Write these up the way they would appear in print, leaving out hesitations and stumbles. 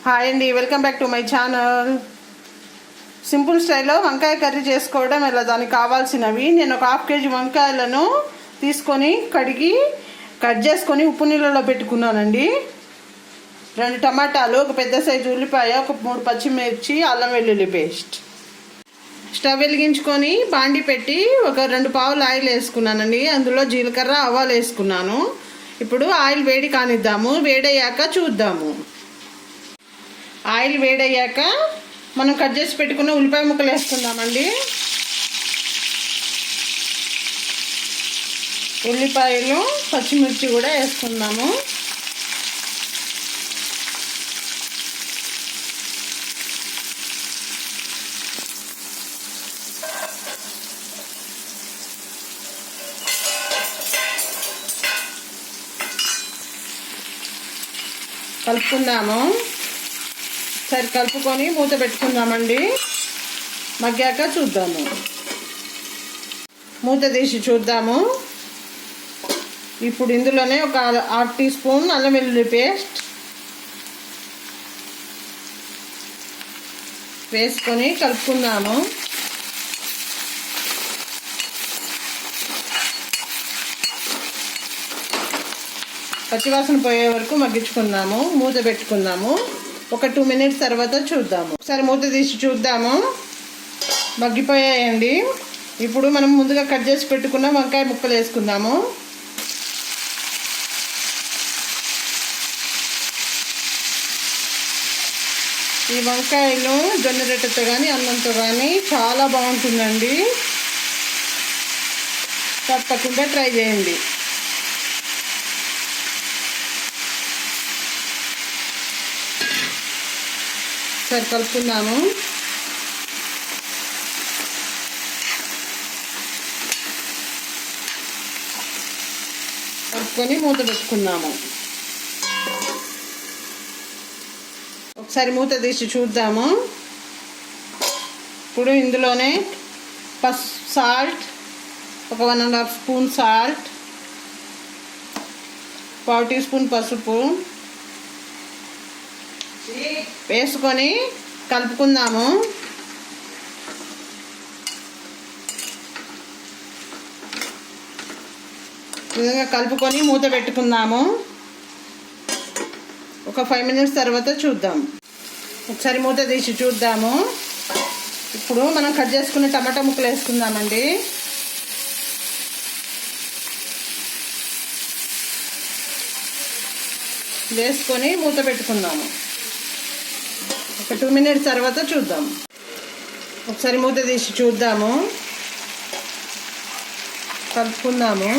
Hi అండి, welcome back to my channel. Simple స్టైల్లో వంకాయ కర్రీ చేసుకోవడం ఎలా, దానికి కావాల్సినవి నేను ఒక 1/2 kg వంకాయలను తీసుకొని కడిగి కట్ చేసుకొని ఉప్పు నీళ్ళలో పెట్టుకున్నానండి. 2 టమాటాలు, ఒక పెద్ద సైజు ఉల్లిపాయ, ఒక 3 పచ్చిమిర్చి, అల్లం వెల్లుల్లి పేస్ట్. స్టవ్ వెలిగించుకొని బాండి పెట్టి ఒక 2 పావులు ఆయిల్ వేసుకున్నానండి. అందులో జీలకర్ర, ఆవాలు వేసుకున్నాను. ఇప్పుడు ఆయిల్ వేడి కానిద్దాము. వేడయ్యాక చూద్దాము. ఆయిల్ వేడయ్యాక మనం కట్ చేసి పెట్టుకున్న ఉల్లిపాయ ముక్కలు వేసుకుందామండి. ఉల్లిపాయలు, పచ్చిమిర్చి కూడా వేసుకుందాము. కలుపుకుందాము. సరే, కలుపుకొని మూత పెట్టుకుందామండి. మగ్గాక చూద్దాము. మూత తీసి చూద్దాము. ఇప్పుడు ఇందులోనే ఒక 1/2 టీ స్పూన్ అల్లం వెల్లుల్లి పేస్ట్ వేసుకొని కలుపుకుందాము. పచ్చివాసన పోయే వరకు మగ్గించుకుందాము. మూత పెట్టుకుందాము. ఒక 2 minutes తర్వాత చూద్దాము. ఒకసారి మూత తీసి చూద్దాము. మగ్గిపోయాయండి. ఇప్పుడు మనం ముందుగా కట్ చేసి పెట్టుకున్న వంకాయ ముక్కలు వేసుకుందాము. ఈ వంకాయలు జొన్న రొట్టెతో కానీ అన్నంతో కానీ చాలా బాగుంటుందండి. తప్పకుండా ట్రై చేయండి. సరే, కలుపుకుందాము. కలుపుకొని మూత పెట్టుకుందాము. ఒకసారి మూత తీసి చూద్దాము. ఇప్పుడు ఇందులోనే సాల్ట్, ఒక 1.5 స్పూన్ సాల్ట్, 1/4 టీ స్పూన్ పసుపు వేసుకొని కలుపుకుందాము. విధంగా కలుపుకొని మూత పెట్టుకుందాము. ఒక 5 minutes తర్వాత చూద్దాం. ఒకసారి మూత తీసి చూద్దాము. ఇప్పుడు మనం కట్ చేసుకున్న టమాటా ముక్కలు వేసుకుందామండి. వేసుకొని మూత పెట్టుకుందాము. ఒక 2 minutes తర్వాత చూద్దాం. ఒకసారి మూత తీసి చూద్దాము. కలుపుకుందాము.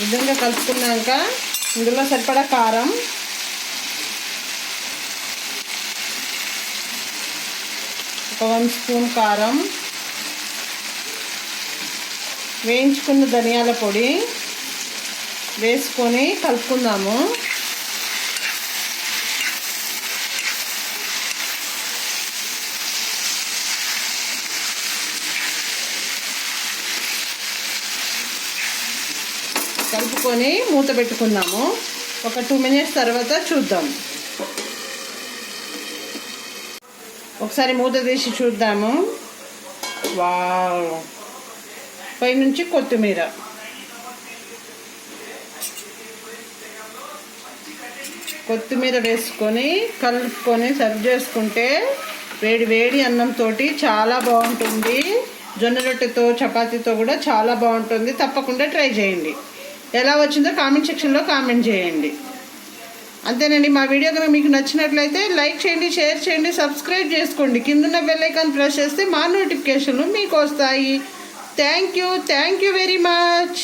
విధంగా కలుపుకున్నాక ఇందులో సరిపడా కారం, ఒక 1 స్పూన్ కారం, వేయించుకున్న ధనియాల పొడి వేసుకొని కలుపుకుందాము. కలుపుకొని మూత పెట్టుకుందాము. ఒక 2 minutes తర్వాత చూద్దాం. ఒకసారి మూత తీసి చూద్దాము. వావ్! పైనుంచి కొత్తిమీర, వేసుకొని కలుపుకొని సర్వ్ చేసుకుంటే వేడి వేడి అన్నంతో చాలా బాగుంటుంది. జొన్న రొట్టెతో, చపాతీతో కూడా చాలా బాగుంటుంది. తప్పకుండా ట్రై చేయండి. ఎలా వచ్చిందో కామెంట్ సెక్షన్లో కామెంట్ చేయండి. అంతేనండి. మా వీడియో కనుక మీకు నచ్చినట్లయితే లైక్ చేయండి, షేర్ చేయండి, సబ్స్క్రైబ్ చేసుకోండి. కిందున్న బెల్ ఐకాన్ ప్రెస్ చేస్తే మా నోటిఫికేషన్లు మీకు వస్తాయి. Thank you very much.